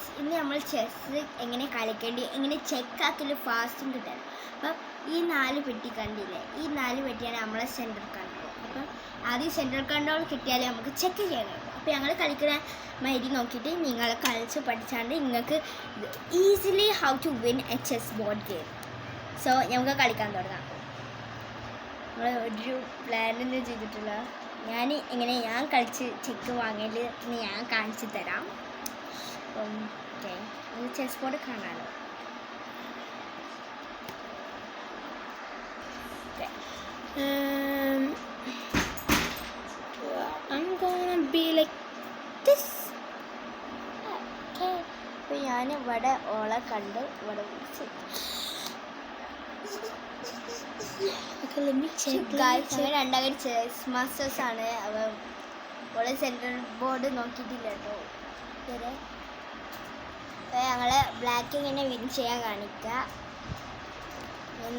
Guys, ഇന്ന് നമ്മൾ chess എങ്ങനെ കളിക്കേണ്ടി, എങ്ങനെ ചെക്കാക്കൽ ഫാസ്റ്റും കിട്ടാൻ. അപ്പം ഈ 4 പെട്ടി കണ്ടില്ലേ, ഈ 4 പെട്ടിയാണ് നമ്മളെ സെൻട്രൽ കൺട്രോൾ. അപ്പം ആദ്യം സെൻട്രൽ കൺട്രോൾ കിട്ടിയാലേ നമുക്ക് ചെക്ക് ചെയ്യാൻ കഴിയും. അപ്പോൾ ഞങ്ങൾ കളിക്കുന്ന മൈരി നോക്കിയിട്ട് നിങ്ങൾ കളിച്ച് പഠിച്ചാണ്ട് നിങ്ങൾക്ക് easily how to win a chess board game. So നമുക്ക് കളിക്കാൻ തുടങ്ങാം. നമ്മൾ ഒരു പ്ലാനൊന്നും ചെയ്തിട്ടില്ല. ഞാൻ കളിച്ച് ചെക്ക് വാങ്ങിയത് ഞാൻ കാണിച്ചു തരാം. ഓക്കെ, ചെസ് ബോർഡ് കാണാമല്ലോ. I'm gonna be like this. Okay. അപ്പോൾ ഞാൻ ഇവിടെ ഓളെ കണ്ട് ഇവിടെ വിളിച്ചു. Okay, let me check. രണ്ടാമത് ചെസ് മാസ്റ്റേഴ്സ് ആണ്. അവ ഓളെ സെൻട്രൽ ബോർഡ് നോക്കിയിട്ടില്ല കേട്ടോ ഇതുവരെ. അപ്പോൾ ഞങ്ങൾ ബ്ലാക്ക് ഇങ്ങനെ വിൻ ചെയ്യാൻ കാണിക്കുക.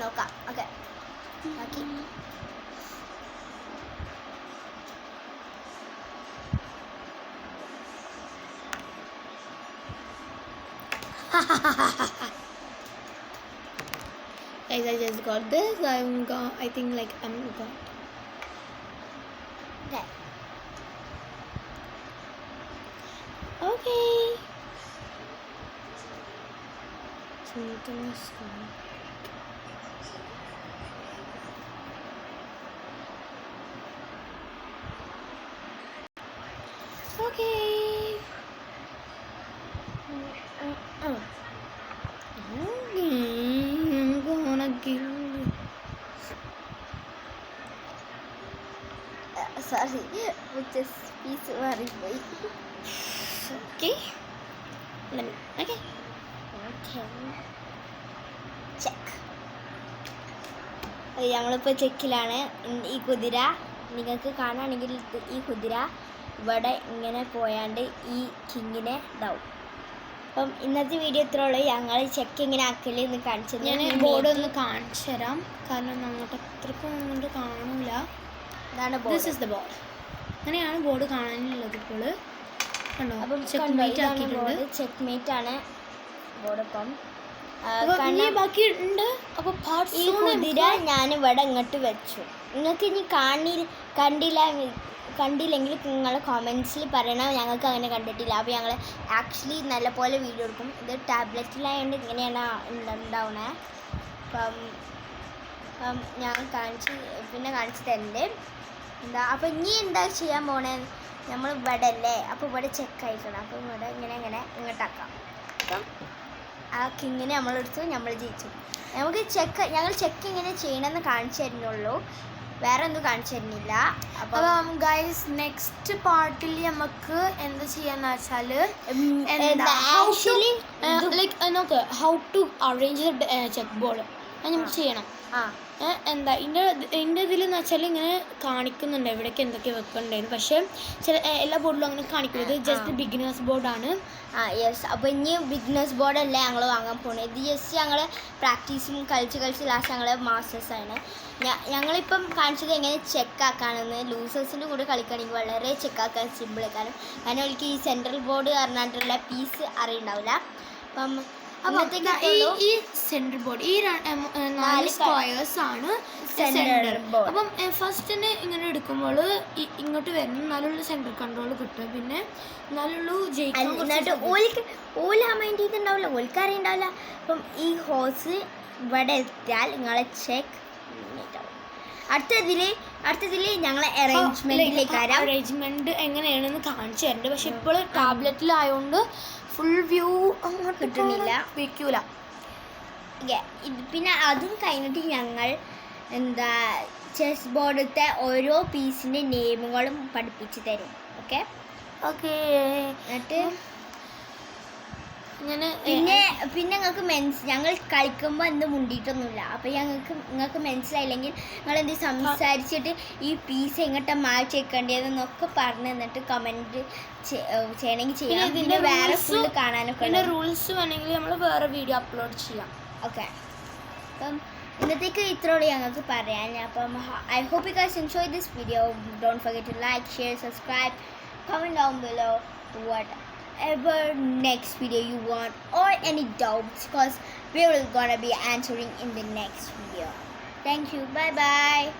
നോക്കാം. ഓക്കെ, ബാക്കി Guys, I just got this. I think like I'm got. Okay. Okay. I'm gonna kill you. Sorry, chess piece മാറിപ്പോയി. Okay. Let me. Okay. Check. ഞങ്ങളിപ്പോൾ ചെക്കിലാണ്. ഈ കുതിര നിങ്ങൾക്ക് കാണുകയാണെങ്കിൽ ഈ കുതിര ഇവിടെ ഇങ്ങനെ പോയാണ്ട് ഈ കിങ്ങിനെ ഇതാവും. അപ്പം ഇന്നത്തെ വീഡിയോ ഇത്ര ഉള്ളൂ. ഞങ്ങൾ ചെക്ക് എങ്ങനെ ആക്കല് എന്ന് കാണിച്ചത്. ഞാൻ ബോർഡ് ഒന്ന് കാണിച്ചു തരാം, കാരണം അങ്ങോട്ട് അത്രക്കും അങ്ങോട്ട് കാണൂല. ഇതാണ് ദിസ് ഇസ് ദ ബോർഡ്. അങ്ങനെയാണ് ബോർഡ് കാണാനുള്ളത്. ഇപ്പോൾ കണ്ടോ, അപ്പം ചെക്ക് മേറ്റ് ആക്കിയിട്ടുണ്ട്. ചെക്ക് മേറ്റ് ആണ് ബോർഡ്. ഇപ്പം ബാക്കി ഉണ്ട്. അപ്പോൾ ഈ കുതിര ഞാൻ ഇവിടെ ഇങ്ങോട്ട് വെച്ചു. നിങ്ങൾക്ക് ഇനി കണ്ടില്ലെങ്കിൽ നിങ്ങൾ കോമെൻറ്റ്സിൽ പറയണം. ഞങ്ങൾക്ക് അങ്ങനെ കണ്ടിട്ടില്ല. അപ്പോൾ ഞങ്ങൾ ആക്ച്വലി നല്ലപോലെ വീഡിയോ എടുക്കും. ഇത് ടാബ്ലറ്റിലായതുകൊണ്ട് ഇങ്ങനെയാണ് ഉണ്ടാവണേ. അപ്പം ഞാൻ കാണിച്ച് തരണ്ടേ എന്താ. അപ്പം ഇനി എന്താ ചെയ്യാൻ പോണേ, നമ്മൾ ഇവിടെ അല്ലേ, അപ്പോൾ ഇവിടെ ചെക്ക് ആയിക്കണം. അപ്പം ഇവിടെ ഇങ്ങനെ ഇങ്ങോട്ടാക്കാം. അപ്പം ആ കിങ്ങിനെ നമ്മളെടുത്തു, നമ്മൾ ജയിച്ചു. ഞങ്ങൾ ചെക്ക് എങ്ങനെ ചെയ്യണമെന്ന് കാണിച്ചു തരുന്നുള്ളൂ, വേറെ ഒന്നും കാണിച്ചു തരുന്നില്ല. അപ്പം ഗൈസ്, നെക്സ്റ്റ് പാർട്ടിൽ നമുക്ക് എന്താ ചെയ്യാന്ന് വെച്ചാൽ നോക്ക് how to arrange check board നമുക്ക് ചെയ്യണം. എന്താ എൻ്റെ ഇതിലെന്ന് വെച്ചാൽ ഇങ്ങനെ കാണിക്കുന്നുണ്ട് എവിടേക്ക് എന്തൊക്കെ വെക്കണ്ടായിരുന്നു. പക്ഷേ എല്ലാ ബോർഡിലും അങ്ങനെ കാണിക്കുന്നത് ജസ്റ്റ് ബിഗിനേഴ്സ് ബോർഡാണ്. യെസ്. അപ്പോൾ ഇനി ബിഗിനേഴ്സ് ബോർഡല്ല ഞങ്ങൾ വാങ്ങാൻ പോകുന്നത്. ഇത് ജസ്റ്റ് ഞങ്ങൾ പ്രാക്ടീസും കളിച്ച് ലാസ്റ്റ് ഞങ്ങൾ മാസ്റ്റേഴ്സാണ്. ഞങ്ങളിപ്പം കാണിച്ചത് എങ്ങനെ ചെക്കാക്കാണെന്ന്. ലൂസേഴ്സിൻ്റെ കൂടെ കളിക്കുകയാണെങ്കിൽ വളരെ ചെക്കാക്കാൻ സിമ്പിൾ. കാരണം അവർക്ക് ഈ സെൻട്രൽ ബോർഡ് പറഞ്ഞിട്ടുള്ള പീസ് അറിയുണ്ടാവില്ല. ഈ സെൻട്രൽ ബോർഡ് ഈ 4 സ്ക്വയേഴ്സ് ആണ് സെൻട്രൽ ബോർഡ്. അപ്പം ഫസ്റ്റ് തന്നെ ഇങ്ങനെ എടുക്കുമ്പോൾ ഇങ്ങോട്ട് വരണം, എന്നാലുള്ള സെൻട്രൽ കൺട്രോൾ കിട്ടും. പിന്നെ എന്നാലുള്ള മൈൻഡ് ചെയ്തിട്ടുണ്ടാവില്ല, ഓൽക്കറിയുണ്ടാവില്ല. അപ്പം ഈ ഹോസ് ഇവിടെ എത്തിയാൽ നിങ്ങളെ ചെക്ക് അടുത്തതിൽ ഞങ്ങളെ അറേഞ്ച്മെന്റ് എങ്ങനെയാണെന്ന് കാണിച്ചു തരുന്നുണ്ട്. പക്ഷെ ഇപ്പോൾ ടാബ്ലറ്റിലായതുകൊണ്ട് ഫുൾ വ്യൂ കിട്ടുന്നില്ല, വയ്ക്കൂല. പിന്നെ അതും കഴിഞ്ഞിട്ട് ഞങ്ങൾ ചെസ് ബോർഡത്തെ ഓരോ പീസിൻ്റെ നെയിമുകളും പഠിപ്പിച്ച് തരും. ഓക്കെ, എന്നിട്ട് പിന്നെ ഞങ്ങൾ കളിക്കുമ്പോൾ എന്ത് മുണ്ടിയിട്ടൊന്നുമില്ല. അപ്പോൾ നിങ്ങൾക്ക് മനസ്സിലായില്ലെങ്കിൽ നിങ്ങൾ എന്ത് സംസാരിച്ചിട്ട് ഈ പീസ് എങ്ങോട്ടാ മാറ്റി വെക്കേണ്ടതെന്നൊക്കെ പറഞ്ഞു തന്നിട്ട് കമൻറ്റ് ചെയ്യണമെങ്കിൽ ചെയ്യാം. ഇതിൻ്റെ വേറെ ഫുള്ള് കാണാനൊക്കെ റൂൾസ് വേണമെങ്കിൽ നമ്മൾ വേറെ വീഡിയോ അപ്ലോഡ് ചെയ്യാം. ഓക്കെ, അപ്പം ഇന്നത്തേക്ക് ഇത്രയോടെ ഞങ്ങൾക്ക് പറയാൻ. അപ്പം I hope you guys enjoy this video. Don't forget to like, share, subscribe, comment down below what whatever next video you want or any doubts, because we will gonna be answering in the next video. Thank you. Bye bye.